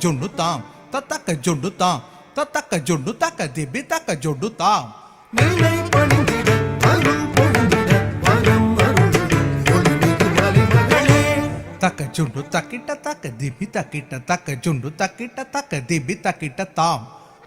జొండుతాం తతక జొండుతాం తతక జొండు తక దిబి తక జొండుతాం நிலை பணிந்திட அருள் பொழிந்திட வரம் அருளிட ஒளிமிகு மலிமகளே తక జొండు తకిట తక దిబి తకిట తక జొండు తకిట తక దిబి తకిట తాం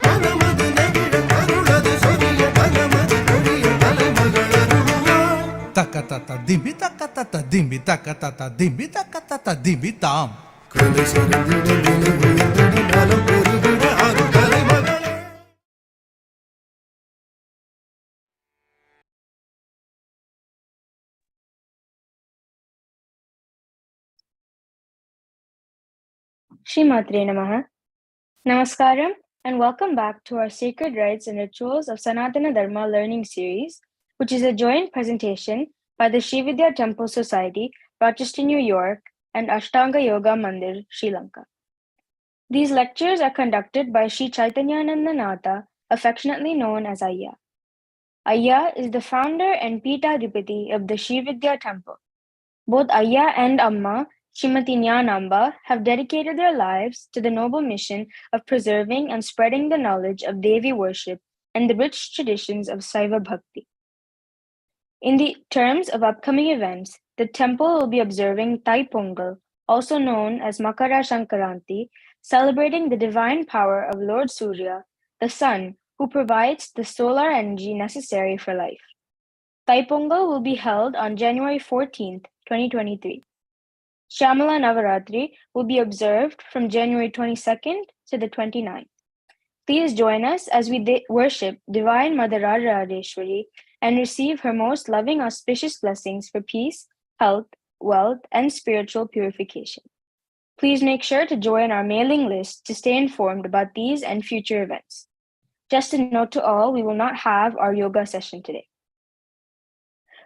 மனமது நெகிழ அருளது சொரிய பலமது பொழிய தலைமகள் அருளுவாள் తక తత దిబి తక తత దిబి తక తత దిబి తక తత దిబి తాం கலை சொரிந்திட நிலை உயர்ந்திட நலம் பெருகிட அருள் தலைமகளே. Shri Matre Namaha. Namaskaram and welcome back to our Sacred Rites and Rituals of Sanatana Dharma learning series, which is a joint presentation by the Sri Vidya Temple Society, Rochester, New York, and Ashtanga Yoga Mandir, Sri Lanka. These lectures are conducted by Sri Chaitanyananda, affectionately known as Ayya. Ayya is the founder and Peethadhipati of the Sri Vidya Temple. Both Ayya and Amma, Srimati Nyanamba, have dedicated their lives to the noble mission of preserving and spreading the knowledge of Devi worship and the rich traditions of Saiva Bhakti. In the terms of upcoming events, the temple will be observing Thai Pongal, also known as Makara Sankranti, celebrating the divine power of Lord Surya, the sun, who provides the solar energy necessary for life. Thai Pongal will be held on January 14th, 2023. Shyamala Navaratri will be observed from January 22nd to the 29th. Please join us as we worship Divine Mother Rajarajeswari and receive her most loving auspicious blessings for peace, health, wealth, and spiritual purification. Please make sure to join our mailing list to stay informed about these and future events. Just a note to all, we will not have our yoga session today.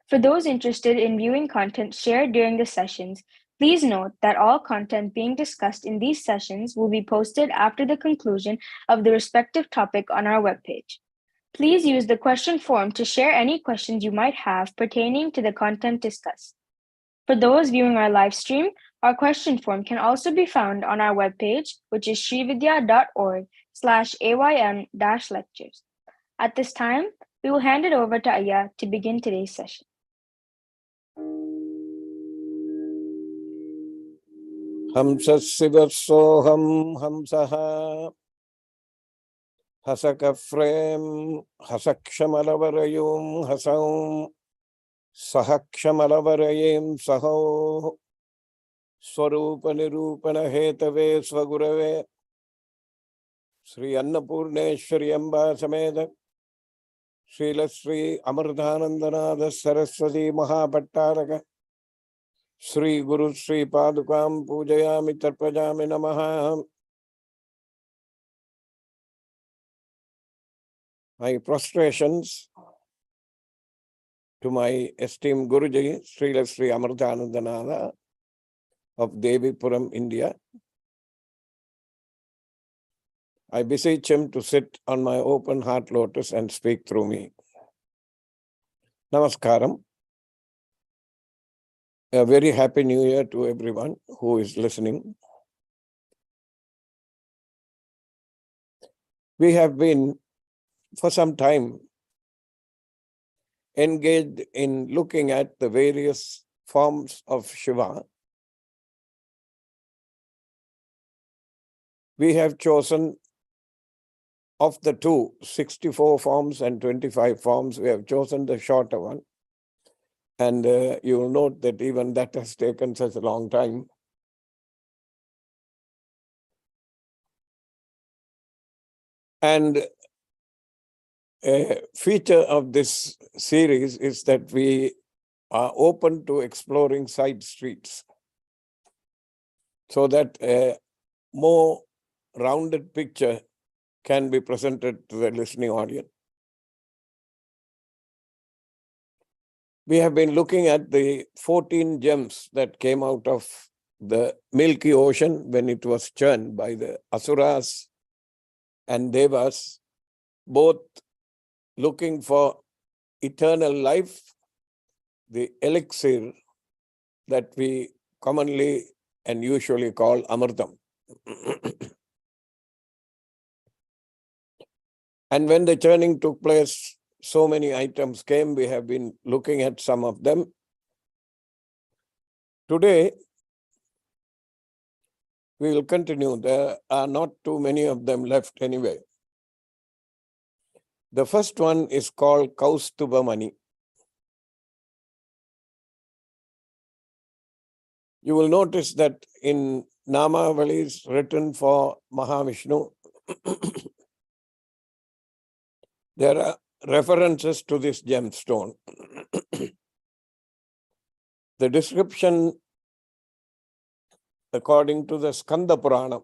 For those interested in viewing content shared during the sessions, please note that all content being discussed in these sessions will be posted after the conclusion of the respective topic on our webpage. Please use the question form to share any questions you might have pertaining to the content discussed. For those viewing our live stream, our question form can also be found on our webpage, which is srividya.org/aym-lectures. At this time, we will hand it over to Aya to begin today's session. Hamsasivasoham hamsaha hasakafrem hasakshamalavarayum hasaum sahakshamalavarayeem saho swarupanirupana hetave swagurave Sri Annapurneshwari Amba Sameda Srila Sri Amardhanandanada Saraswati Mahapattaraka Sri Guru Sri Padukam Pujayami Tarpajami Namaha. My prostrations to my esteemed Guruji, Srila Sri Amardhanandanada of Devipuram, India. I beseech him to sit on my open heart lotus and speak through me. Namaskaram. A very happy new year to everyone who is listening. We have been for some time engaged in looking at the various forms of Shiva. We have chosen of the two, 64 forms and 25 forms, we have chosen the shorter one. And you will note that even that has taken such a long time. And a feature of this series is that we are open to exploring side streets so that a more rounded picture can be presented to the listening audience. We have been looking at the 14 gems that came out of the Milky Ocean when it was churned by the Asuras and Devas, both looking for eternal life, the elixir that we commonly and usually call Amritam. And when the churning took place, so many items came. We have been looking at some of them. Today, we will continue. There are not too many of them left anyway. The first one is called Kaustubhamani. You will notice that in Namavalis written for Mahavishnu, there are references to this gemstone. The description, according to the Skanda Purana,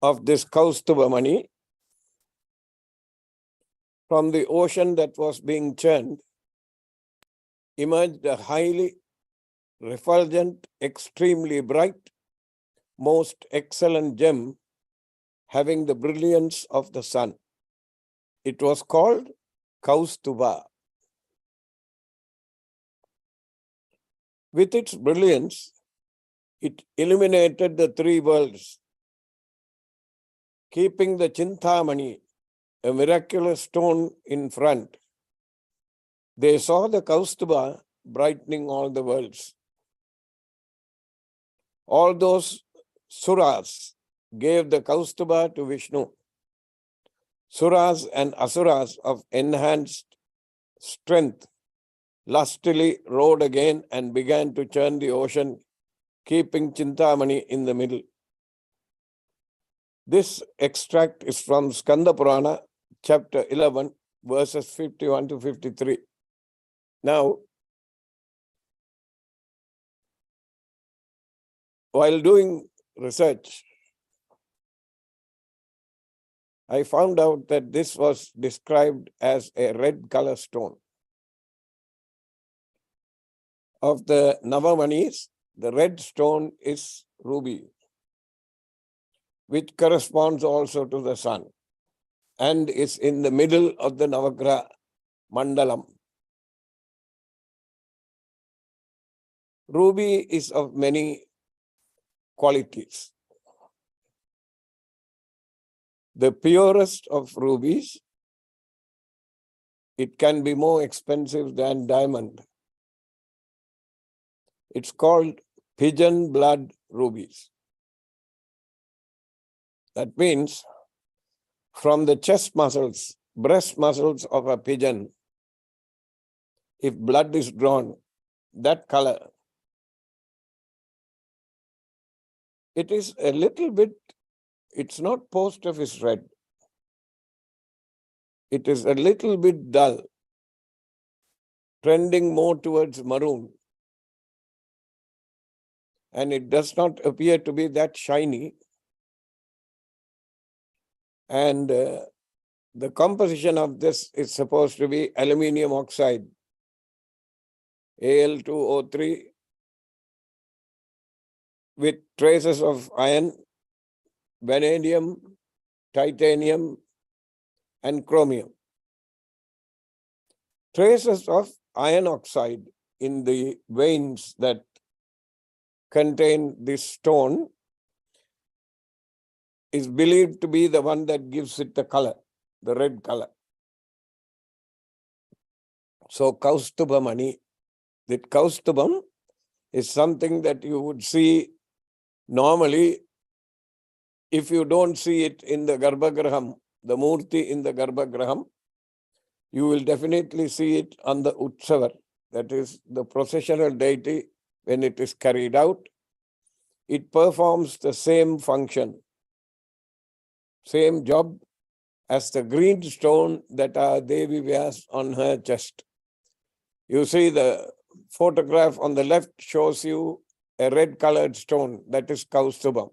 of this Kaustubhamani, from the ocean that was being churned, emerged a highly refulgent, extremely bright, most excellent gem having the brilliance of the sun. It was called Kaustubha. With its brilliance, it illuminated the three worlds, keeping the Chintamani, a miraculous stone, in front. They saw the Kaustubha brightening all the worlds. All those Suras gave the Kaustubha to Vishnu. Suras and Asuras of enhanced strength lustily rowed again and began to churn the ocean, keeping Chintamani in the middle. This extract is from Skanda Purana, chapter 11, verses 51 to 53. Now, while doing research, I found out that this was described as a red color stone. Of the Navamanis, the red stone is ruby, which corresponds also to the sun and is in the middle of the Navagraha Mandalam. Ruby is of many qualities. The purest of rubies, it can be more expensive than diamond. It's called pigeon blood rubies. That means from the chest muscles, breast muscles of a pigeon, if blood is drawn, that color, it is a little bit, it's not post office red. It is a little bit dull, trending more towards maroon. And it does not appear to be that shiny. And the composition of this is supposed to be aluminium oxide, Al2O3, with traces of iron, vanadium, titanium, and chromium. Traces of iron oxide in the veins that contain this stone is believed to be the one that gives it the color, the red color. So Kaustubhamani, that Kaustubham is something that you would see normally if you don't see it in the Garbhagraham, the Murti in the Garbhagraham, you will definitely see it on the Utsavar, that is the processional deity when it is carried out. It performs the same function, same job as the green stone that our Devi wears on her chest. You see the photograph on the left shows you a red colored stone, that is Kaustubham.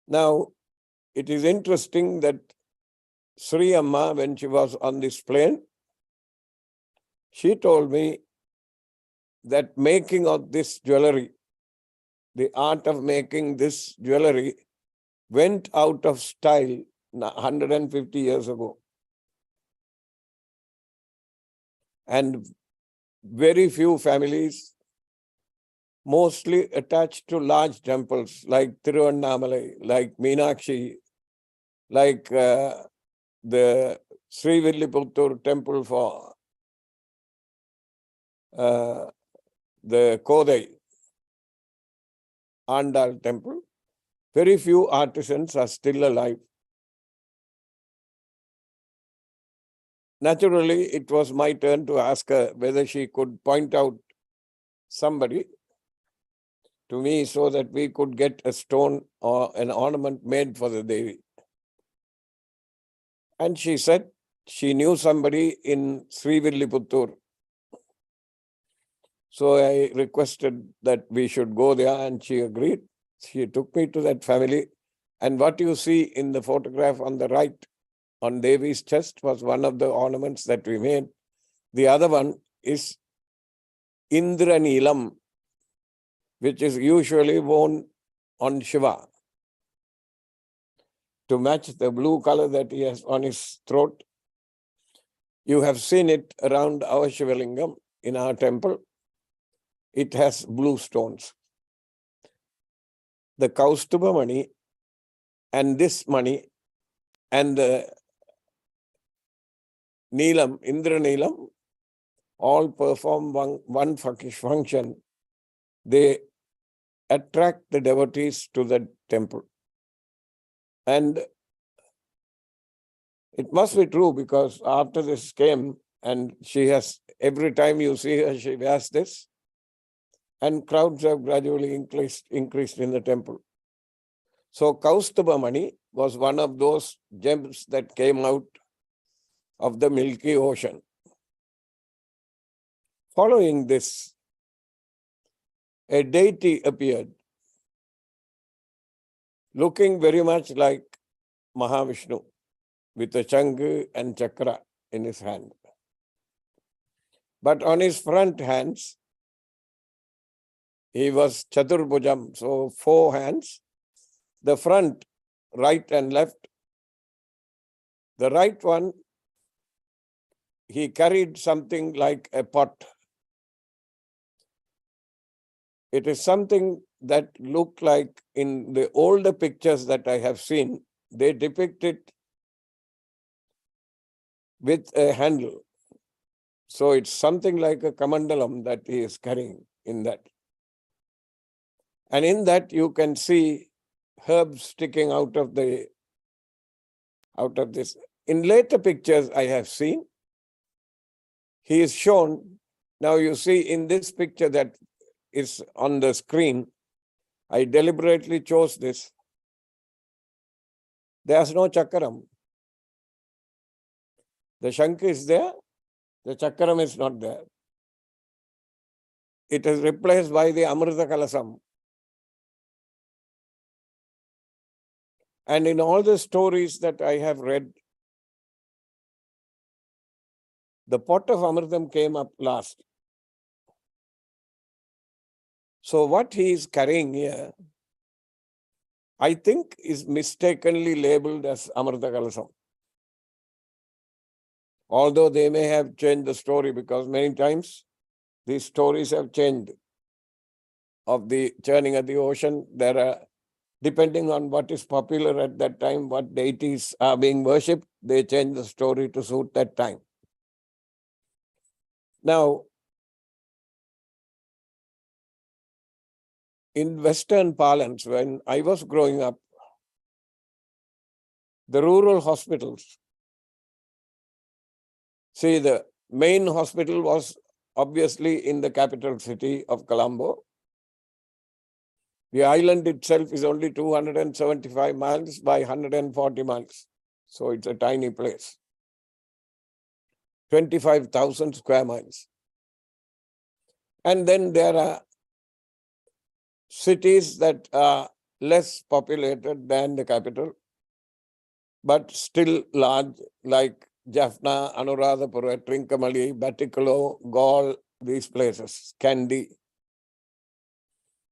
Now, it is interesting that Sri Amma, when she was on this plane, she told me that making of this jewelry, the art of making this jewelry went out of style 150 years ago. And very few families, mostly attached to large temples like Tiruvannamalai, like Meenakshi, like the Sri Vidya Temple for the Kodai, Andal temple. Very few artisans are still alive. Naturally, it was my turn to ask her whether she could point out somebody to me so that we could get a stone or an ornament made for the Devi. And she said she knew somebody in Sri Vidya. So I requested that we should go there and she agreed. She took me to that family. And what you see in the photograph on the right on Devi's chest was one of the ornaments that we made. The other one is Indranilam, which is usually worn on Shiva to match the blue color that he has on his throat. You have seen it around our Shivalingam in our temple. It has blue stones. The Kaustubha money and this money and the Neelam, Indra Neelam, all perform one function. They attract the devotees to the temple. And it must be true because after this came, And she has, every time you see her, she wears this. And crowds have gradually increased in the temple. So Kaustubhamani was one of those gems that came out of the Milky Ocean. Following this, a deity appeared, looking very much like Mahavishnu, with a Changa and Chakra in his hand. But on his front hands, he was Chaturbhujam, so 4 hands. The front, right and left. The right one, he carried something like a pot. It is something that looked like, in the older pictures that I have seen, they depict it with a handle. So it's something like a kamandalam that he is carrying in that. And in that you can see herbs sticking out of this. In later pictures I have seen, he is shown. Now you see in this picture that is on the screen, I deliberately chose this. There's no chakram. The Shankh is there, the chakram is not there. It is replaced by the Amrita Kalasam. And in all the stories that I have read, the pot of Amritam came up last. So what he is carrying here, I think is mistakenly labeled as Amrita Kalasam. Although they may have changed the story, because many times these stories have changed of the churning of the ocean. There are, depending on what is popular at that time, what deities are being worshipped, they change the story to suit that time. Now, in Western parlance, when I was growing up, the rural hospitals, see, the main hospital was obviously in the capital city of Colombo. The island itself is only 275 miles by 140 miles. So it's a tiny place. 25,000 square miles. And then there are cities that are less populated than the capital, but still large, like Jaffna, Anuradhapura, Trincomalee, Batticaloa, Gaul, these places, Kandy.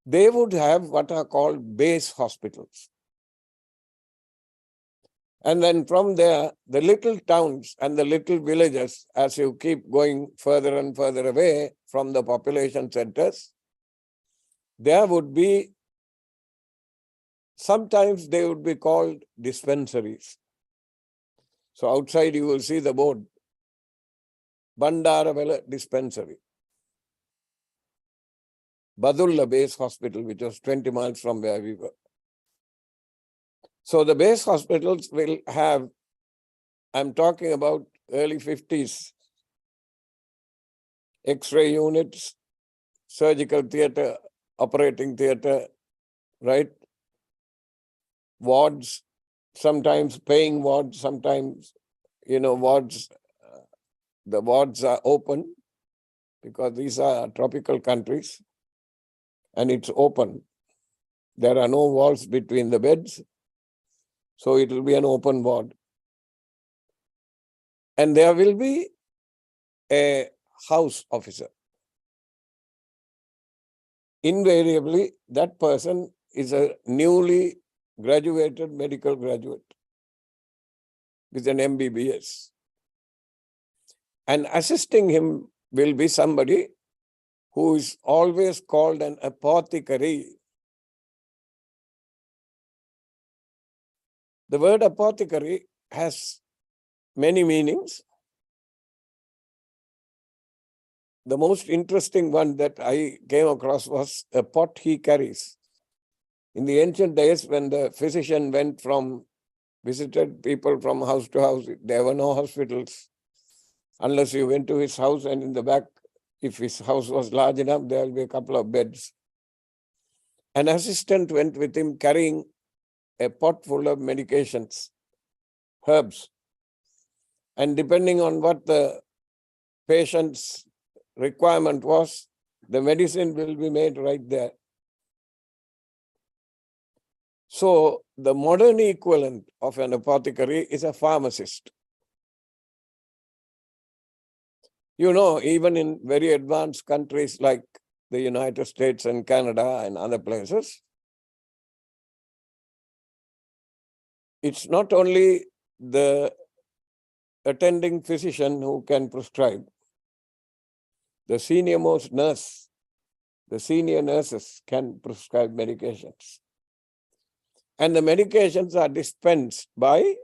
They would have what are called base hospitals. And then from there, the little towns and the little villages, as you keep going further and further away from the population centers, there would be, sometimes they would be called dispensaries. So outside you will see the board, Bandaravela Dispensary. Badulla Base Hospital, which was 20 miles from where we were. So the base hospitals will have, I'm talking about early 50s, X-ray units, surgical theater, operating theater, right? Wards, sometimes paying wards, sometimes, wards, the wards are open because these are tropical countries and it's open. There are no walls between the beds, so it will be an open ward. And there will be a house officer. Invariably, that person is a newly graduated medical graduate with an MBBS. And assisting him will be somebody who is always called an apothecary. The word apothecary has many meanings. The most interesting one that I came across was a pot he carries. In the ancient days, when the physician visited people from house to house, there were no hospitals. unless you went to his house, and in the back, if his house was large enough, there will be a couple of beds. An assistant went with him carrying a pot full of medications, herbs. And depending on what the patient's requirement was, the medicine will be made right there. So the modern equivalent of an apothecary is a pharmacist. You know, even in very advanced countries like the United States and Canada and other places, it's not only the attending physician who can prescribe. The senior-most nurse, the senior nurses can prescribe medications. And the medications are dispensed by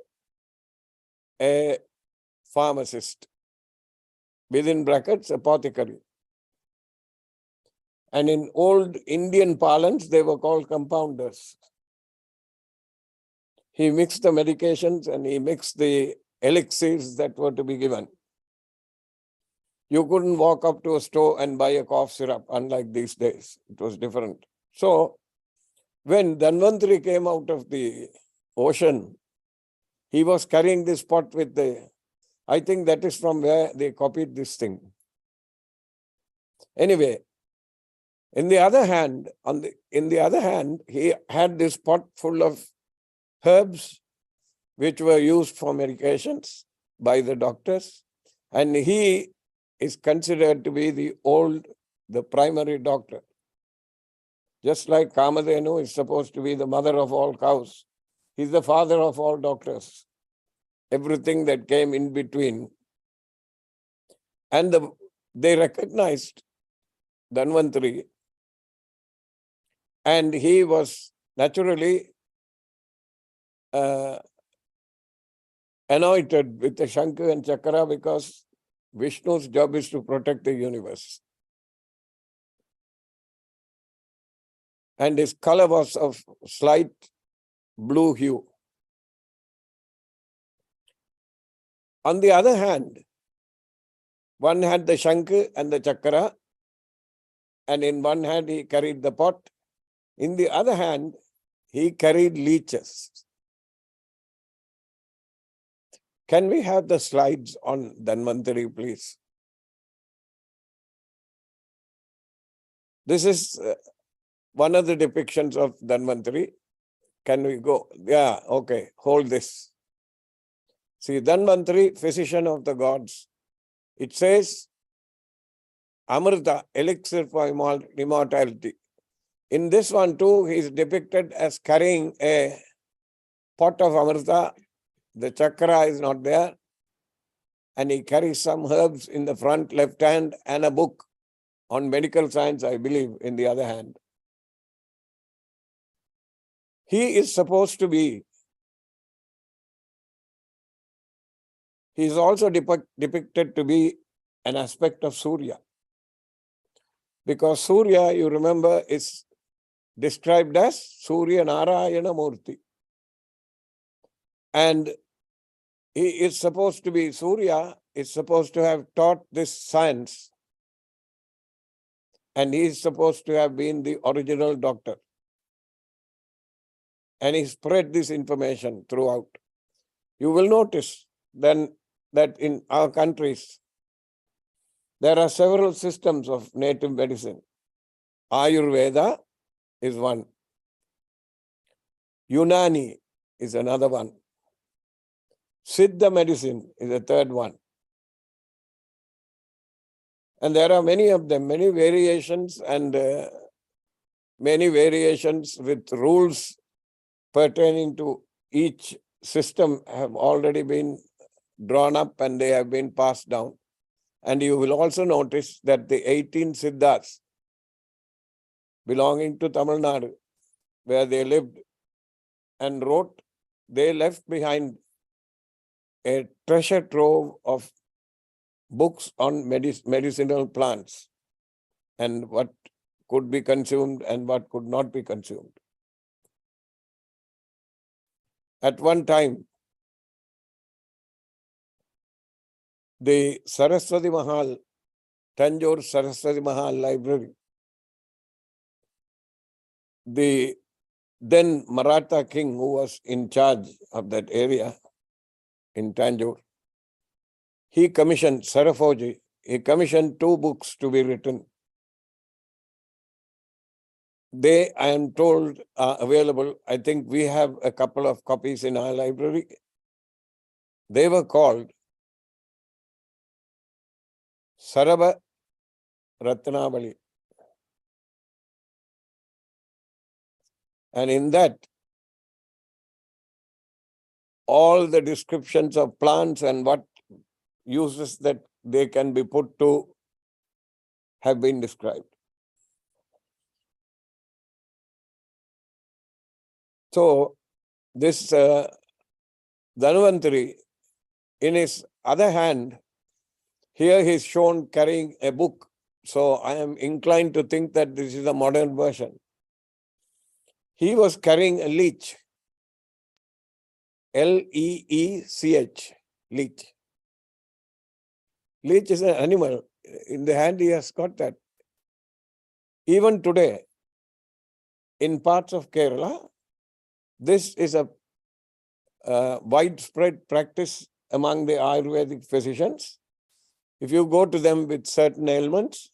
a pharmacist, within brackets, apothecary. And in old Indian parlance, they were called compounders. He mixed the medications and he mixed the elixirs that were to be given. You couldn't walk up to a store and buy a cough syrup, unlike these days. It was different. So, when Dhanvantari came out of the ocean, he was carrying this pot with I think that is from where they copied this thing. Anyway, in the other hand, he had this pot full of herbs which were used for medications by the doctors, and he is considered to be the primary doctor. Just like Kamadhenu is supposed to be the mother of all cows, he's the father of all doctors. Everything that came in between. And they recognized Dhanvantari, and he was naturally anointed with the Shankha and Chakra, because Vishnu's job is to protect the universe. And his color was of slight blue hue. On the other hand, one had the Shankha and the Chakra, and in one hand he carried the pot. In the other hand, he carried leeches. Can we have the slides on Dhanvantari, please? This is one of the depictions of Dhanvantari. Can we go? Yeah, okay, hold this. See, Dhanvantari, physician of the gods. It says, Amrita, elixir for immortality. In this one too, he is depicted as carrying a pot of Amrita. The chakra is not there. And he carries some herbs in the front left hand and a book on medical science, I believe, in the other hand. He is supposed to be, he is also depicted to be an aspect of Surya. Because Surya, you remember, is described as Surya Narayana Murti. And he is supposed to be, Surya is supposed to have taught this science. And he is supposed to have been the original doctor. And he spread this information throughout. You will notice then that in our countries, there are several systems of native medicine. Ayurveda is one. Unani is another one. Siddha medicine is a third one. And there are many of them, many variations, and many variations with rules pertaining to each system have already been drawn up and they have been passed down. And you will also notice that the 18 Siddhas belonging to Tamil Nadu, where they lived and wrote, they left behind a treasure trove of books on medicinal plants and what could be consumed and what could not be consumed. At one time, the Saraswati Mahal, Tanjore Saraswati Mahal Library, the then Maratha king who was in charge of that area in Tanjore, he commissioned Sarafoji, he commissioned 2 books to be written. They, I am told, are available. I think we have a couple of copies in our library. They were called Sarava Ratnavali. And in that, all the descriptions of plants and what uses that they can be put to have been described. So, this Dhanvantari, in his other hand, here he is shown carrying a book. So, I am inclined to think that this is a modern version. He was carrying a leech, L-E-E-C-H, leech. Leech is an animal. In the hand, he has got that. Even today, in parts of Kerala, this is a widespread practice among the Ayurvedic physicians. If you go to them with certain ailments,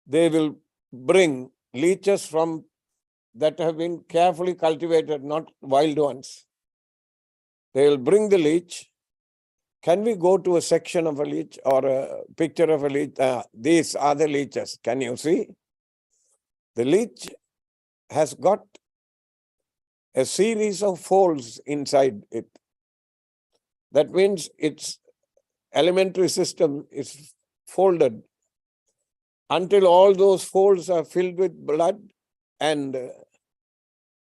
they will bring leeches from that have been carefully cultivated, not wild ones. They will bring the leech. Can we go to a section of a leech or a picture of a leech? These are the leeches. Can you see? The leech has got a series of folds inside it. That means its alimentary system is folded until all those folds are filled with blood and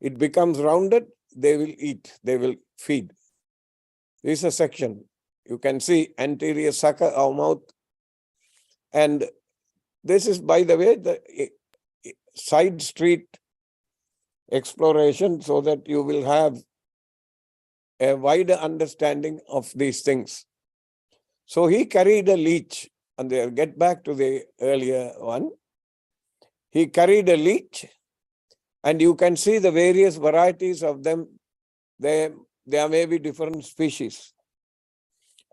it becomes rounded. They will eat, they will feed. This is a section. You can see anterior sucker or mouth. And this is, by the way, the side street exploration so that you will have a wider understanding of these things. So he carried a leech, and they'll get back to the earlier one. He carried a leech, and you can see the various varieties of them. There may be different species.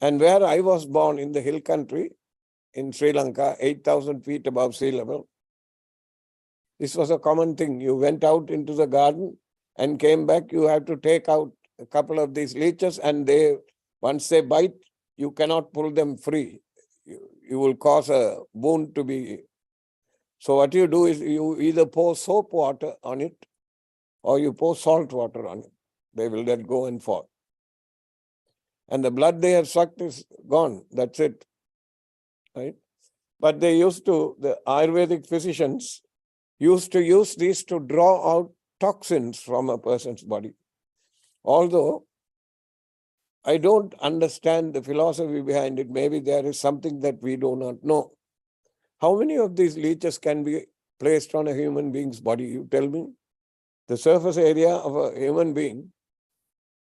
And where I was born in the hill country, in Sri Lanka, 8,000 feet above sea level, this was a common thing. You went out into the garden and came back, you have to take out a couple of these leeches, and once they bite, you cannot pull them free. You will cause a wound to be. So what you do is you either pour soap water on it or you pour salt water on it. They will let go and fall. And the blood they have sucked is gone. That's it. Right? But they the Ayurvedic physicians used to use these to draw out toxins from a person's body. Although I don't understand the philosophy behind it, maybe there is something that we do not know. How many of these leeches can be placed on a human being's body? You tell me. The surface area of a human being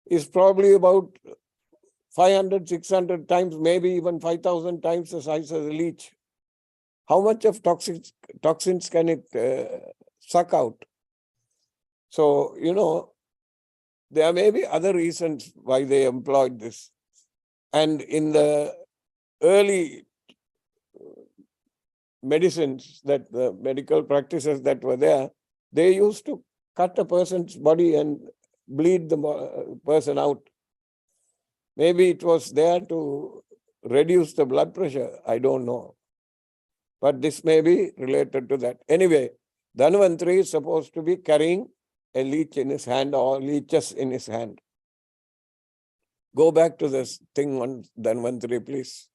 is probably about 500, 600 times, maybe even 5,000 times the size of the leech. How much of toxins can it suck out? So, there may be other reasons why they employed this. And in the early medicines, the medical practices that were there, they used to cut a person's body and bleed the person out. Maybe it was there to reduce the blood pressure. I don't know. But this may be related to that. Anyway, Dhanvantari is supposed to be carrying a leech in his hand or leeches in his hand. Go back to this thing on Dhanvantari, please.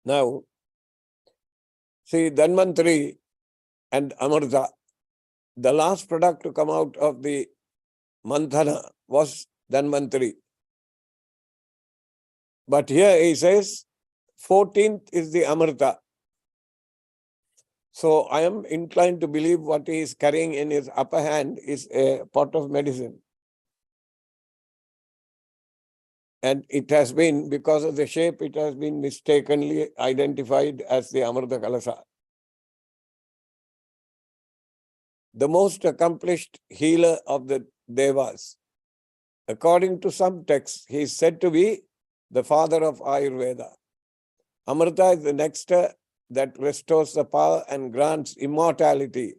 Now, see, Dhanvantari and Amarta, the last product to come out of the Manthana was Dhanvantari. But here he says, 14th is the Amarta. So I am inclined to believe what he is carrying in his upper hand is a pot of medicine. And it has been, because of the shape, it has been mistakenly identified as the Amrita Kalasa. The most accomplished healer of the Devas. According to some texts, he is said to be the father of Ayurveda. Amrita is the nectar that restores the power and grants immortality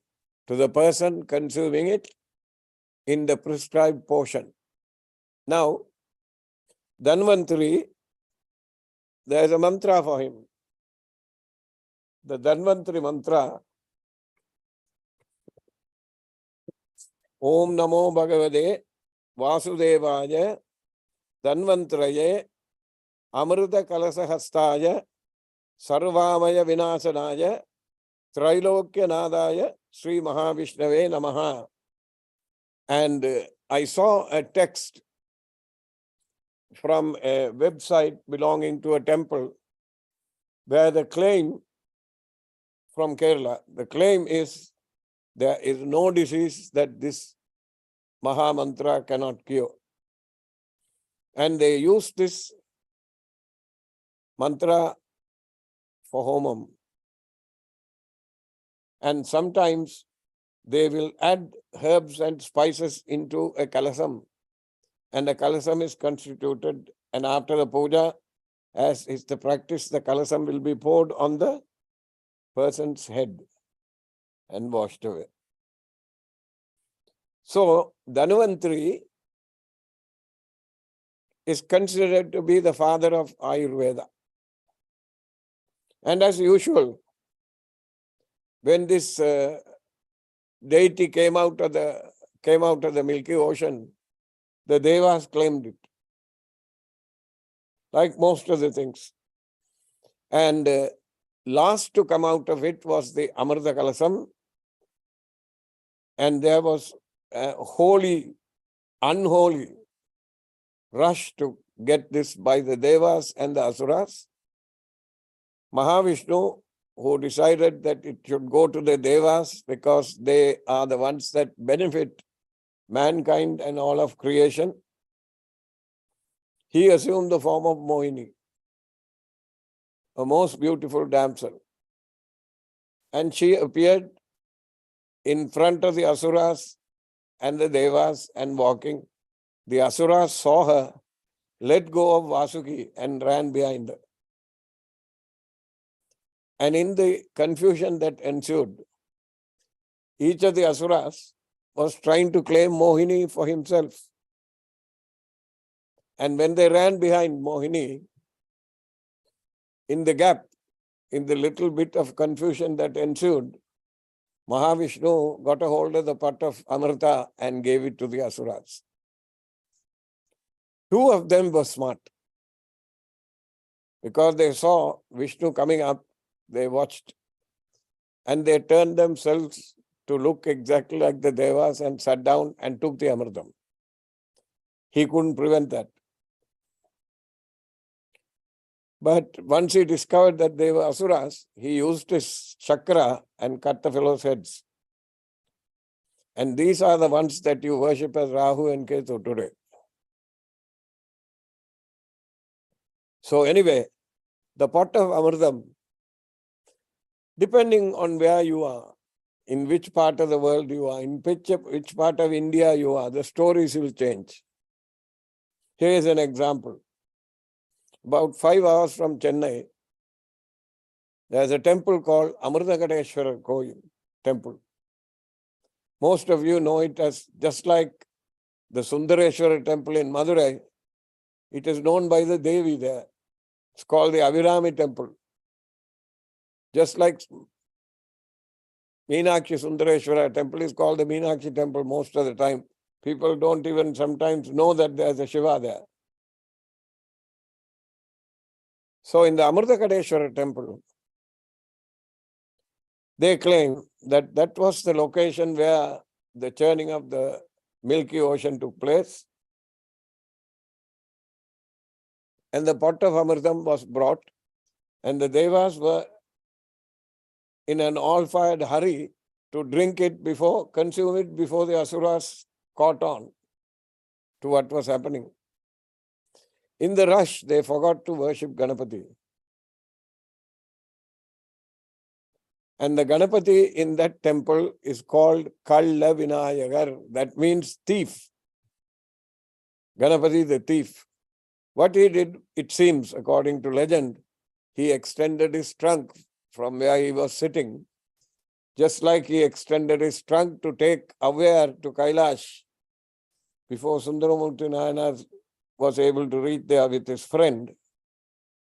to the person consuming it in the prescribed portion. Now, Dhanvantari, there is a mantra for him. The Dhanvantari mantra, Om Namo Bhagavate Vasudevaya Dhanvantraye Amrita Kalasahastaya Sarvamaya Vinasanaya Trailokya Nadaya Sri Mahavishnave Namaha. And I saw a text from a website belonging to a temple where the claim from Kerala, the claim is there is no disease that this Maha Mantra cannot cure. And they use this mantra for homam. And sometimes they will add herbs and spices into a kalasam. And the kalasam is constituted, and after the puja, as is the practice, the kalasam will be poured on the person's head and washed away. So, Dhanvantari is considered to be the father of Ayurveda. And as usual, when this deity came out of the Milky Ocean, the Devas claimed it, like most of the things. And last to come out of it was the Amrita Kalasam, and there was a holy, unholy rush to get this by the Devas and the Asuras. Mahavishnu, who decided that it should go to the Devas because they are the ones that benefit mankind and all of creation, he assumed the form of Mohini, a most beautiful damsel. And she appeared in front of the Asuras and the Devas and walking. The Asuras saw her, let go of Vasuki and ran behind her. And in the confusion that ensued, each of the Asuras was trying to claim Mohini for himself. And when they ran behind Mohini, in the gap, in the little bit of confusion that ensued, Mahavishnu got a hold of the pot of Amrita and gave it to the Asuras. Two of them were smart. Because they saw Vishnu coming up, they watched. And they turned themselves to look exactly like the Devas and sat down and took the Amritam. He couldn't prevent that. But once he discovered that they were Asuras, he used his chakra and cut the fellows' heads. And these are the ones that you worship as Rahu and Ketu today. So anyway, the pot of Amritam, depending on where you are, in which part of the world you are, in which part of India you are, the stories will change. Here is an example. About 5 hours from Chennai, there is a temple called Amritakadeshwara Temple. Most of you know it as, just like the Sundareshwara Temple in Madurai, it is known by the Devi there. It's called the Abhirami Temple. Just like Meenakshi Sundareshwara Temple is called the Meenakshi Temple most of the time. People don't even sometimes know that there's a Shiva there. So in the Amritakadeshwara Temple, they claim that that was the location where the churning of the Milky Ocean took place. And the pot of Amritam was brought, and the Devas were in an all-fired hurry to drink it consume it before the Asuras caught on to what was happening. In the rush, they forgot to worship Ganapati. And the Ganapati in that temple is called Kalla Vinayagar. That means thief. Ganapati the thief. What he did, it seems, according to legend, he extended his trunk from where he was sitting, just like he extended his trunk to take Avyar to Kailash. Before Sundaramurti Nayanar was able to reach there with his friend,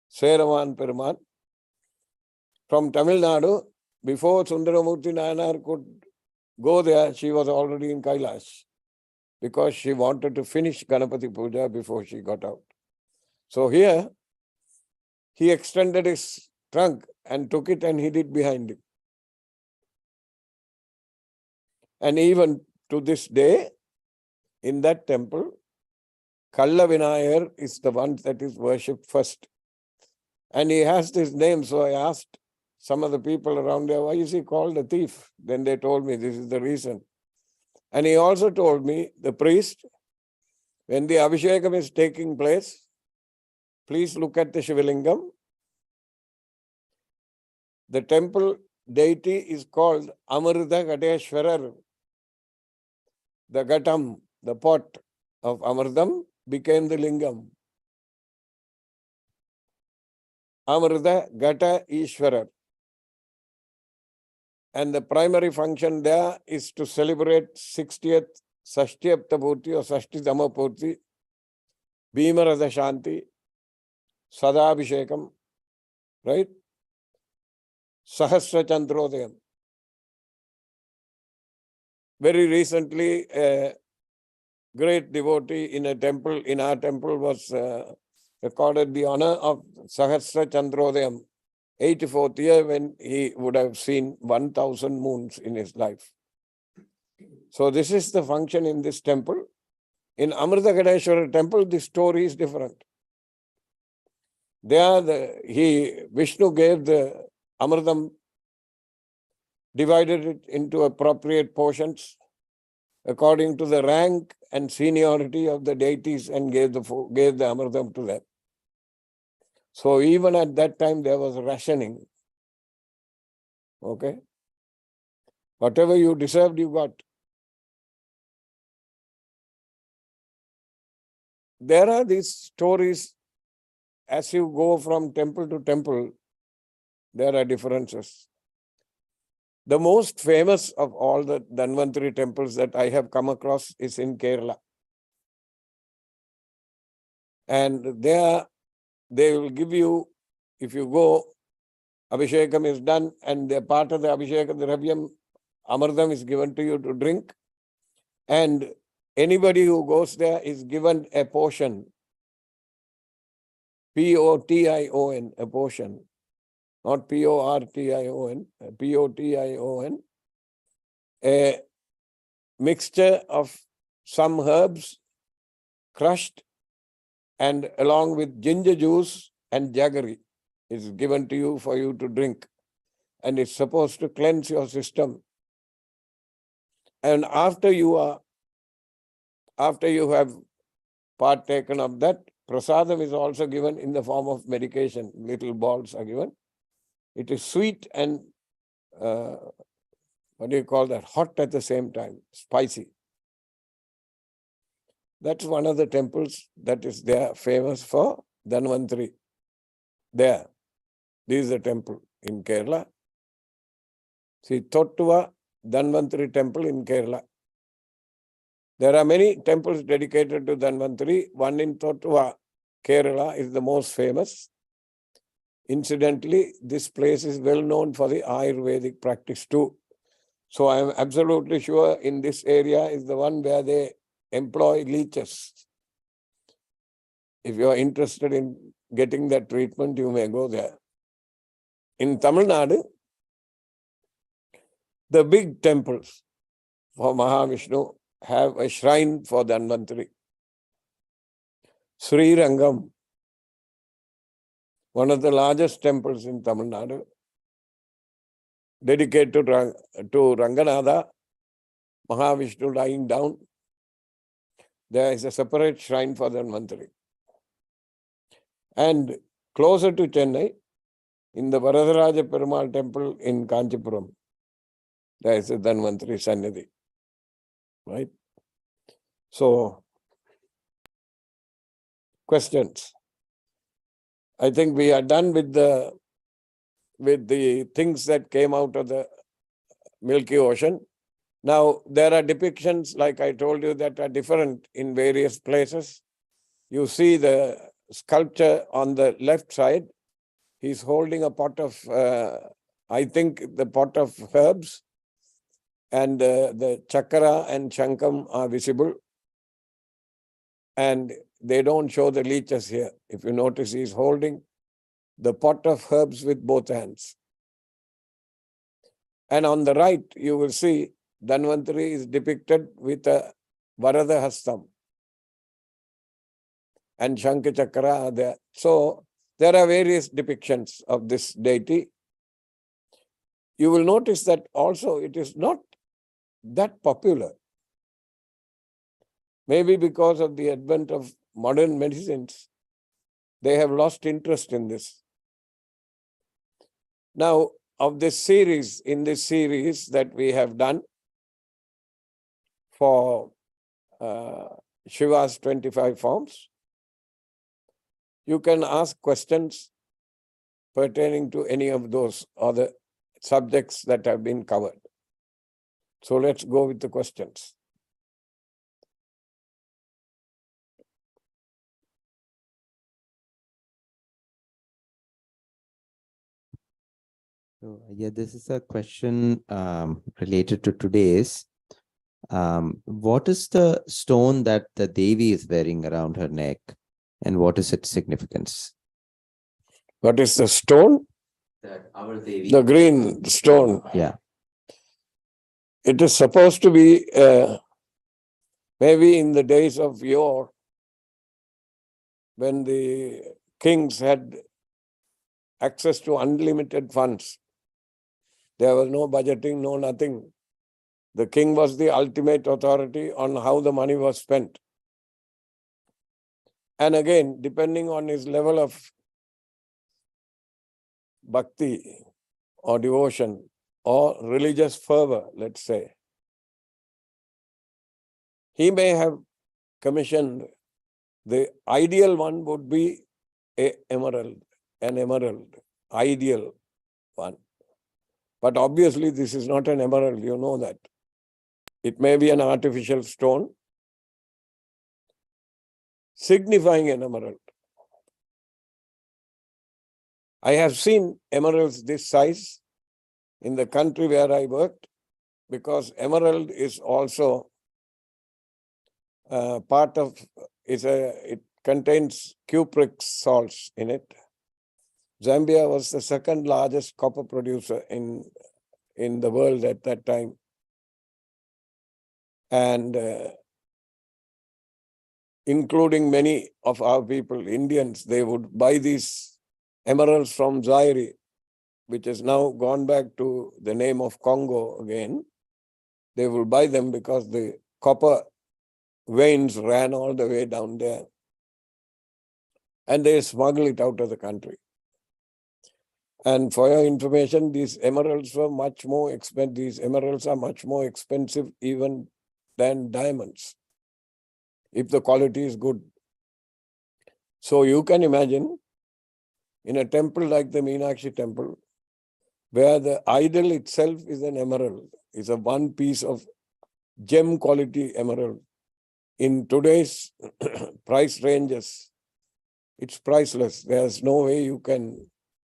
Seravan Peruman, from Tamil Nadu, before Sundaramurti Nayanar could go there, she was already in Kailash because she wanted to finish Ganapati Puja before she got out. So here, he extended his trunk and took it and hid it behind him. And even to this day, in that temple, Kalla Vinayar is the one that is worshipped first. And he has this name, so I asked some of the people around there, why is he called a thief? Then they told me this is the reason. And he also told me, the priest, when the Abhishekam is taking place, please look at the Shivalingam. The temple deity is called Amrita Gateshwarar. The Gatam, the pot of Amritam, became the Lingam. Amrita Gata Ishwarar. And the primary function there is to celebrate 60th Sashtiyapta-purti or Sashtidhamma-purti, Bhimarada Shanti, Sadabhishekam, right? Sahasra Chandrodayam. Very recently, a great devotee in a temple, in our temple, was accorded the honor of Sahasra Chandrodayam, 84th year, when he would have seen 1,000 moons in his life. So this is the function in this temple. In Amrita Gadeshwara temple, the story is different. There, Vishnu gave the Amritam, divided it into appropriate portions according to the rank and seniority of the deities, and gave the Amritam to them. So even at that time, there was rationing. Okay? Whatever you deserved, you got. There are these stories, as you go from temple to temple, there are differences. The most famous of all the Dhanvantari temples that I have come across is in Kerala. And there, they will give you, if you go, Abhishekam is done, and the part of the Abhishekam, the Ravyam, Amardam is given to you to drink. And anybody who goes there is given a portion, P-O-T-I-O-N, a portion. Not P-O-R-T-I-O-N, P-O-T-I-O-N, a mixture of some herbs crushed and along with ginger juice and jaggery is given to you for you to drink. And it's supposed to cleanse your system. And after you have partaken of that, prasadam is also given in the form of medication. Little balls are given. It is sweet and, what do you call that? Hot at the same time, spicy. That's one of the temples that is there, famous for Dhanvantari. There. This is the temple in Kerala. See, Thottuva Dhanvantari temple in Kerala. There are many temples dedicated to Dhanvantari. One in Thottuva, Kerala, is the most famous. Incidentally, this place is well known for the Ayurvedic practice too. So I am absolutely sure in this area is the one where they employ leeches. If you are interested in getting that treatment, you may go there. In Tamil Nadu, the big temples for Mahavishnu have a shrine for Dhanvantari. Sri Rangam, one of the largest temples in Tamil Nadu, dedicated to Ranganatha, Mahavishnu lying down. There is a separate shrine for Dhanvantari. And closer to Chennai, in the Varadaraja Perumal temple in Kanchipuram, there is a Dhanvantari Sannidhi. Right? So, questions? I think we are done with the things that came out of the Milky Ocean. Now, there are depictions, like I told you, that are different in various places. You see the sculpture on the left side. He's holding a pot of, I think, the pot of herbs, and the chakra and shankam are visible. And they don't show the leeches here. If you notice, he's holding the pot of herbs with both hands. And on the right, you will see Dhanvantari is depicted with a Varada Hastam. And Shankha Chakra are there. So there are various depictions of this deity. You will notice that also it is not that popular. Maybe because of the advent of modern medicines, they have lost interest in this. Now, of this series, in this series that we have done for Shiva's 25 forms, you can ask questions pertaining to any of those other subjects that have been covered. So let's go with the questions. So, yeah, this is a question related to today's. What is the stone that the Devi is wearing around her neck, and what is its significance? What is the stone? That our Devi. The green stone. Yeah. It is supposed to be, maybe in the days of yore, when the kings had access to unlimited funds. There was no budgeting, no nothing. The king was the ultimate authority on how the money was spent. And again, depending on his level of bhakti or devotion or religious fervor, let's say, he may have commissioned. The ideal one would be an emerald, ideal one. But obviously, this is not an emerald, you know that. It may be an artificial stone signifying an emerald. I have seen emeralds this size in the country where I worked, because emerald is also part of, it contains cupric salts in it. Zambia was the second largest copper producer in the world at that time. And including many of our people, Indians, they would buy these emeralds from Zaire, which has now gone back to the name of Congo again. They will buy them because the copper veins ran all the way down there. And they smuggle it out of the country. And for your information, these emeralds were much more expensive. These emeralds are much more expensive even than diamonds, if the quality is good. So you can imagine, in a temple like the Meenakshi temple, where the idol itself is an emerald, is a one piece of gem quality emerald. In today's price ranges, it's priceless. There's no way you can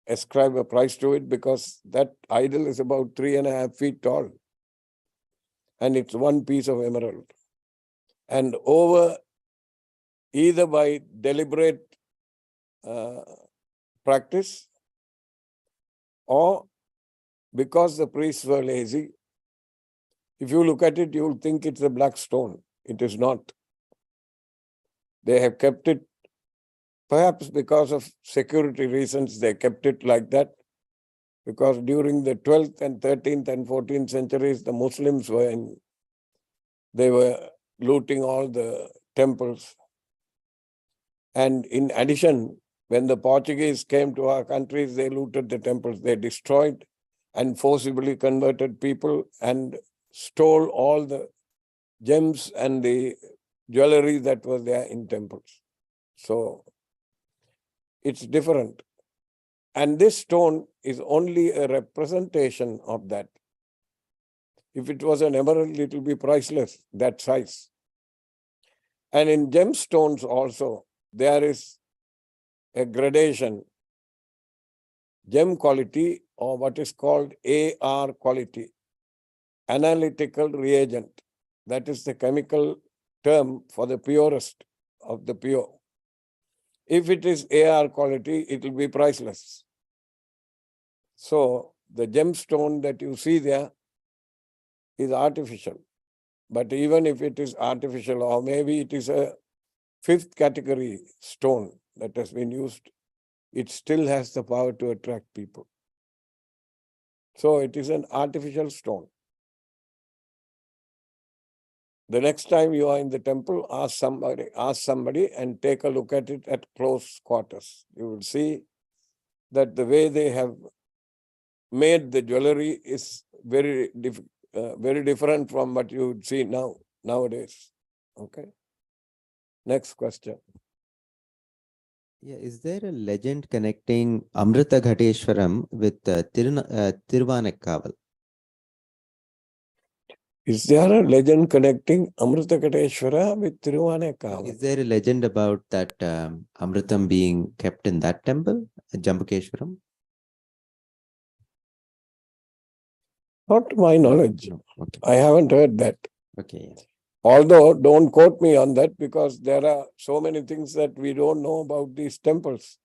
ascribe a price to it, because that idol is about 3.5 feet tall. And it's one piece of emerald. And over, either by deliberate practice, or because the priests were lazy, if you look at it, you'll think it's a black stone. It is not. They have kept it, perhaps because of security reasons, they kept it like that. Because during the 12th and 13th and 14th centuries, the Muslims they were looting all the temples. And in addition, When the Portuguese came to our countries, they looted the temples. They destroyed and forcibly converted people and stole all the gems and the jewelry that was there in temples. So it's different. And this stone is only a representation of that. If it was an emerald, it will be priceless, that size. And in gemstones also, there is a gradation, gem quality, or what is called AR quality, analytical reagent. That is the chemical term for the purest of the pure. If it is AR quality, it will be priceless. So the gemstone that you see there is artificial. But even if it is artificial, or maybe it is a fifth category stone that has been used, it still has the power to attract people. So it is an artificial stone. The next time you are in the temple, ask somebody and take a look at it at close quarters. You will see that the way they have made the jewelry is very different from what you would see nowadays. Okay. Next question. Yeah, is there a legend connecting Amrita Ghateshwaram with Tiruvanekkaval? Is there a legend connecting Amrita Kateshwara with Tiruvanekkaval? Is there a legend about that Amritam being kept in that temple, Jambukeshwaram? Not to my knowledge. No. Okay. I haven't heard that. Okay. Yeah. Although, don't quote me on that, because there are so many things that we don't know about these temples.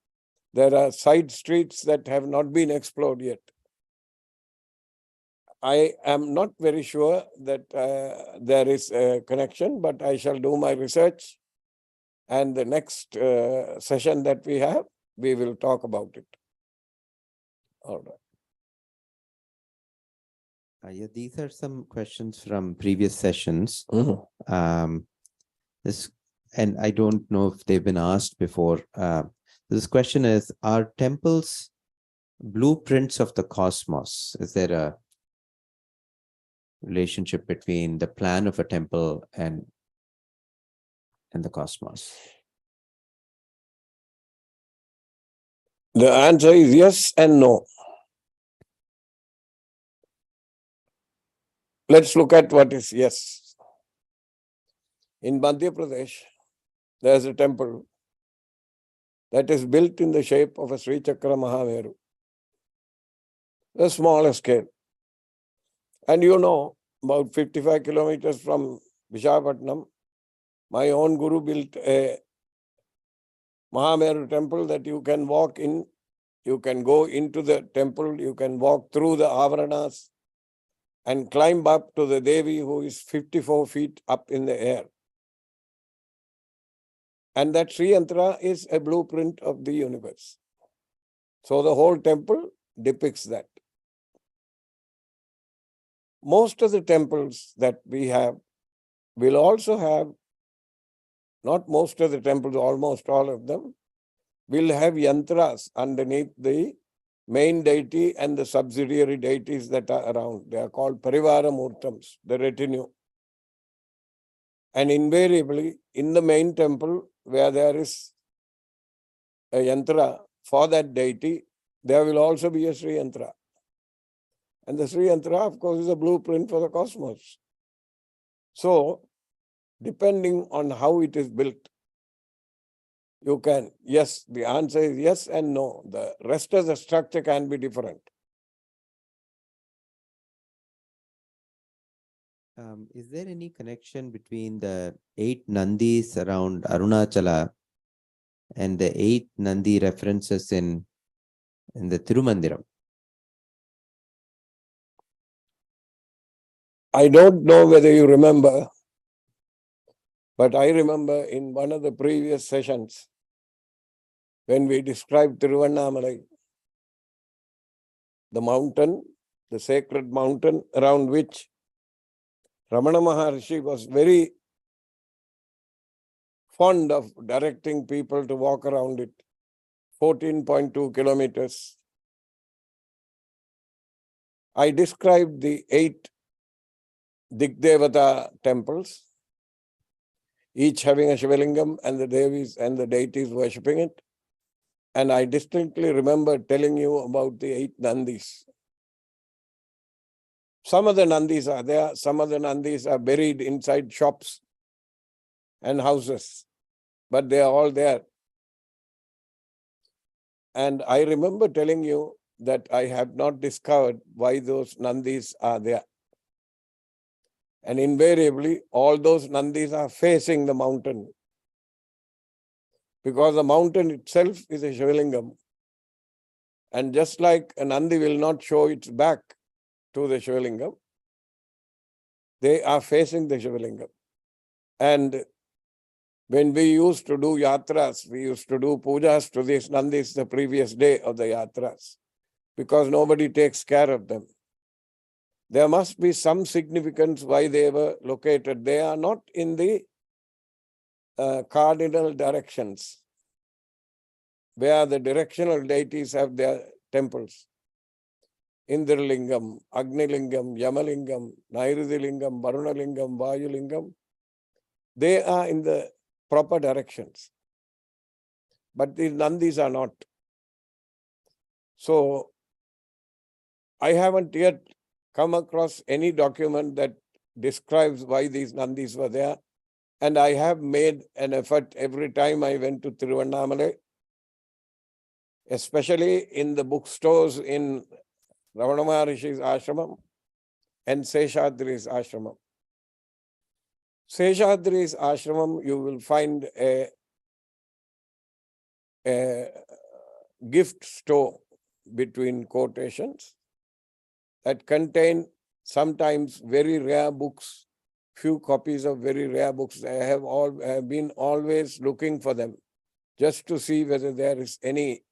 There are side streets that have not been explored yet. I am not very sure that there is a connection, but I shall do my research. And the next session that we have, we will talk about it. All right. Yeah, these are some questions from previous sessions. Mhm. And I don't know if they've been asked before. This question is, are temples blueprints of the cosmos? Is there a relationship between the plan of a temple and the cosmos? The answer is yes and no. Let's look at what is yes. In Madhya Pradesh, there is a temple that is built in the shape of a Sri Chakra Mahameru, a smaller scale. And you know, about 55 kilometers from Visakhapatnam, my own guru built a Mahameru temple that you can walk in, you can go into the temple, you can walk through the avaranas and climb up to the Devi, who is 54 feet up in the air. And that Sri Yantra is a blueprint of the universe. So the whole temple depicts that. Most of the temples that we have will also have, not most of the temples, almost all of them, will have yantras underneath the main deity and the subsidiary deities that are around. They are called Parivara Murtams, the retinue. And invariably, in the main temple, where there is a yantra for that deity, there will also be a Sri Yantra. And the Sri Yantra, of course, is a blueprint for the cosmos. So, depending on how it is built, you can, yes, the answer is yes and no. The rest of the structure can be different. Is there any connection between the 8 Nandis around Arunachala and the 8 Nandi references in the Tirumandiram? I don't know whether you remember, but I remember in one of the previous sessions, when we described Tiruvannamalai, the mountain, the sacred mountain around which Ramana Maharshi was very fond of directing people to walk around it 14.2 kilometers. I described the 8 Digdevata temples, each having a Shivalingam and the Devis and the deities worshipping it. And I distinctly remember telling you about the 8 Nandis. Some of the Nandis are there, some of the Nandis are buried inside shops and houses, but they are all there. And I remember telling you that I have not discovered why those Nandis are there. And invariably, all those Nandis are facing the mountain, because the mountain itself is a Shivalingam. And just like a Nandi will not show its back to the Shivalingam, they are facing the Shivalingam. And when we used to do yatras, we used to do pujas to these Nandis the previous day of the yatras, because nobody takes care of them. There must be some significance why they were located. They are not in the cardinal directions, where the directional deities have their temples. Indralingam, Agnilingam, Yamalingam, Nairidilingam, Varunalingam, Vayulingam, they are in the proper directions. But these Nandis are not. So, I haven't yet come across any document that describes why these Nandis were there. And I have made an effort every time I went to Tiruvannamalai, especially in the bookstores in Ravana Maharishi's ashramam and Seshadri's ashramam. Seshadri's ashramam, you will find a gift store between quotations that contain sometimes very rare books, few copies of very rare books. I have been always looking for them just to see whether there is any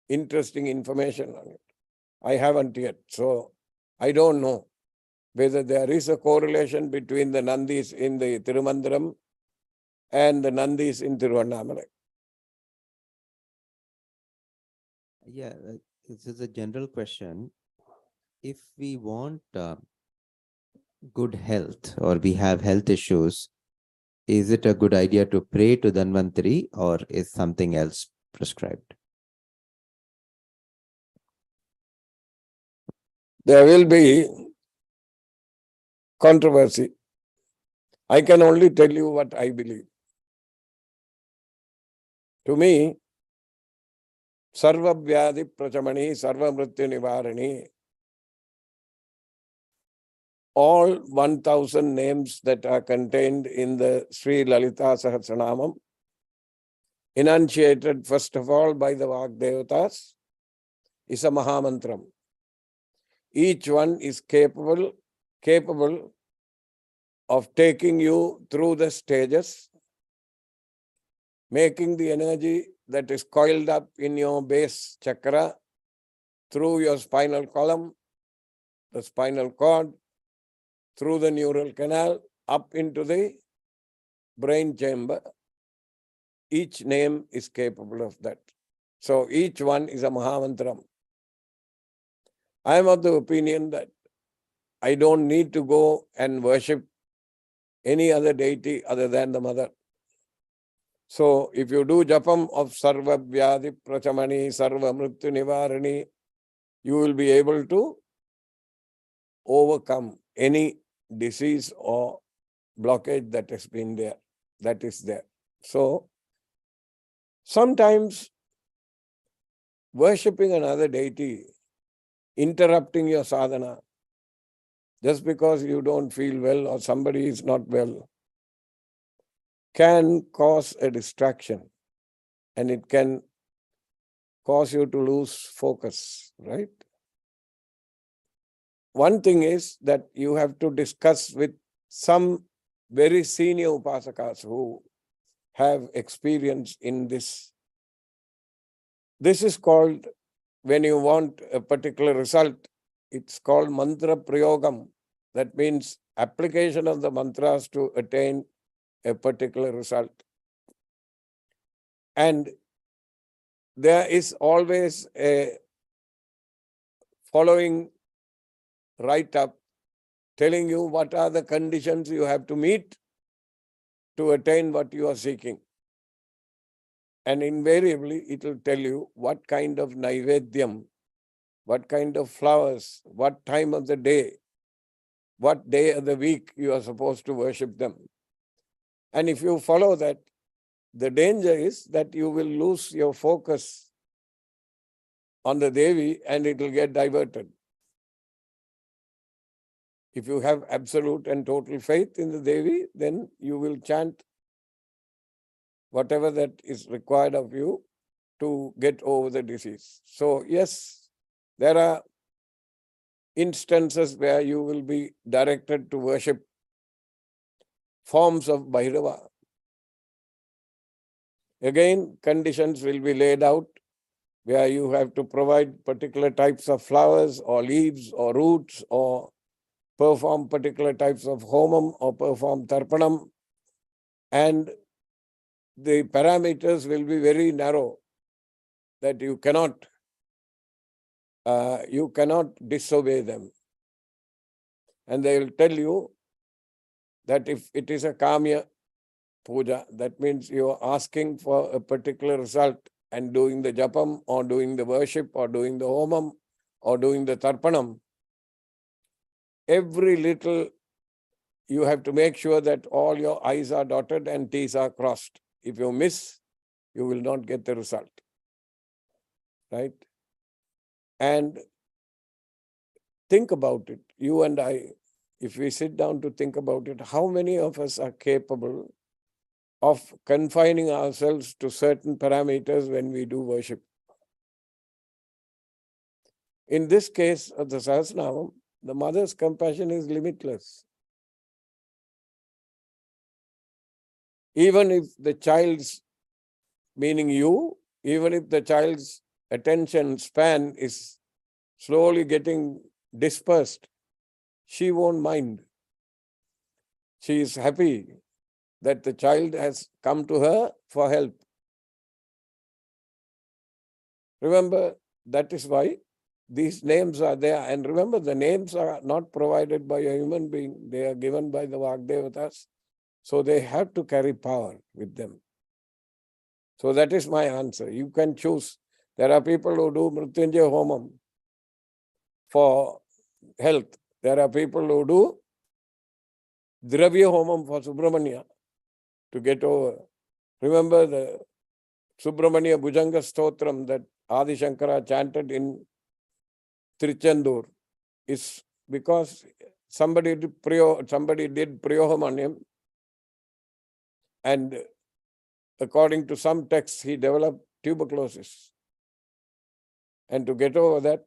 interesting information on it. I haven't yet, so I don't know whether there is a correlation between the Nandis in the Tirumandaram and the Nandis in Tiruvannamalai. Yeah, this is a general question. If we want good health or we have health issues, is it a good idea to pray to Dhanvantari or is something else prescribed? There will be controversy. I can only tell you what I believe. To me, Sarva Vyadhi Prachamani, Sarva Mrityu Nivarani, all 1000 names that are contained in the Sri Lalita Sahasranamam, enunciated first of all by the Vagdevatas, is a Mahamantram. Each one is capable of taking you through the stages, making the energy that is coiled up in your base chakra through your spinal column, the spinal cord, through the neural canal, up into the brain chamber. Each name is capable of that. So each one is a Mahamantram. I am of the opinion that I don't need to go and worship any other deity other than the mother. So if you do japam of Sarva Vyadhi Prachamani, Sarva Mrityu Nivarani, you will be able to overcome any disease or blockage that has been there, that is there. So sometimes worshipping another deity, interrupting your sadhana, just because you don't feel well or somebody is not well, can cause a distraction and it can cause you to lose focus, right? One thing is that you have to discuss with some very senior upasakas who have experience in this. This is called, when you want a particular result, it's called mantra prayogam. That means application of the mantras to attain a particular result. And there is always a following write-up telling you what are the conditions you have to meet to attain what you are seeking. And invariably, it will tell you what kind of naivedyam, what kind of flowers, what time of the day, what day of the week you are supposed to worship them. And if you follow that, the danger is that you will lose your focus on the Devi and it will get diverted. If you have absolute and total faith in the Devi, then you will chant whatever that is required of you to get over the disease. So yes, there are instances where you will be directed to worship forms of Bhairava. Again, conditions will be laid out where you have to provide particular types of flowers or leaves or roots or perform particular types of homam or perform tarpanam, and the parameters will be very narrow that you cannot disobey them. And they will tell you that if it is a kamya puja, that means you are asking for a particular result and doing the japam or doing the worship or doing the homam or doing the tarpanam, every little you have to make sure that all your I's are dotted and T's are crossed. If you miss, you will not get the result. Right? And think about it. You and I, if we sit down to think about it, how many of us are capable of confining ourselves to certain parameters when we do worship? In this case of the Sahasranam, the mother's compassion is limitless. Even if the child's, meaning you, even if the child's attention span is slowly getting dispersed, she won't mind. She is happy that the child has come to her for help. Remember, that is why these names are there. And remember, the names are not provided by a human being. They are given by the Vagdevatas. So they have to carry power with them. So that is my answer. You can choose. There are people who do Mrityunjaya Homam for health. There are people who do Dravya Homam for Subramanya to get over. Remember the Subramanya Bhujanga Stotram that Adi Shankara chanted in Trichandur is because somebody did Priyohamanyam, and according to some texts, he developed tuberculosis. And to get over that,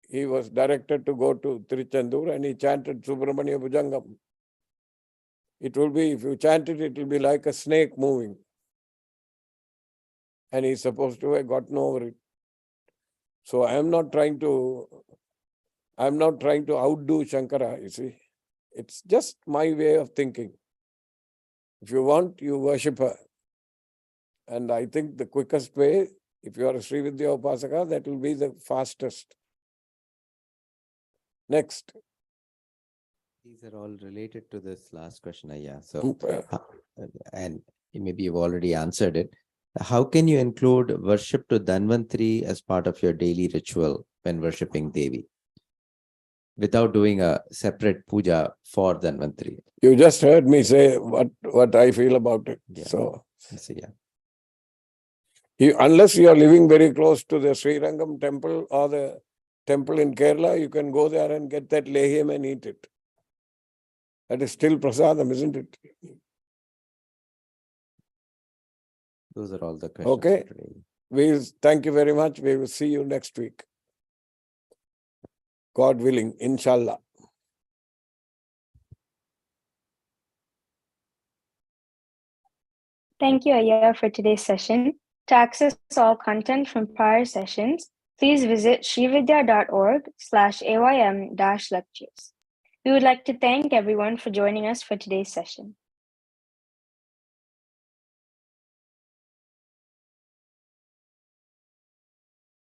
he was directed to go to Trichandur and he chanted Subramanya Bhujangam. It will be, if you chant it, it will be like a snake moving. And he's supposed to have gotten over it. So I am not trying to outdo Shankara, you see. It's just my way of thinking. If you want, you worship her. And I think the quickest way, if you are a Sri Vidya Upasaka, that will be the fastest. Next. These are all related to this last question, Ayya. So, and maybe you've already answered it. How can you include worship to Dhanvantri as part of your daily ritual when worshipping Devi without doing a separate puja for Dhanvantri? You just heard me say what I feel about it. Yeah. So, yeah. Unless you are living very close to the Sri Rangam temple or the temple in Kerala, you can go there and get that lehyam and eat it. That is still prasadam, isn't it? Those are all the questions. Okay. Thank you very much. We will see you next week. God willing, inshallah. Thank you, Ayya, for today's session. To access all content from prior sessions, please visit srividya.org/aym-lectures. We would like to thank everyone for joining us for today's session.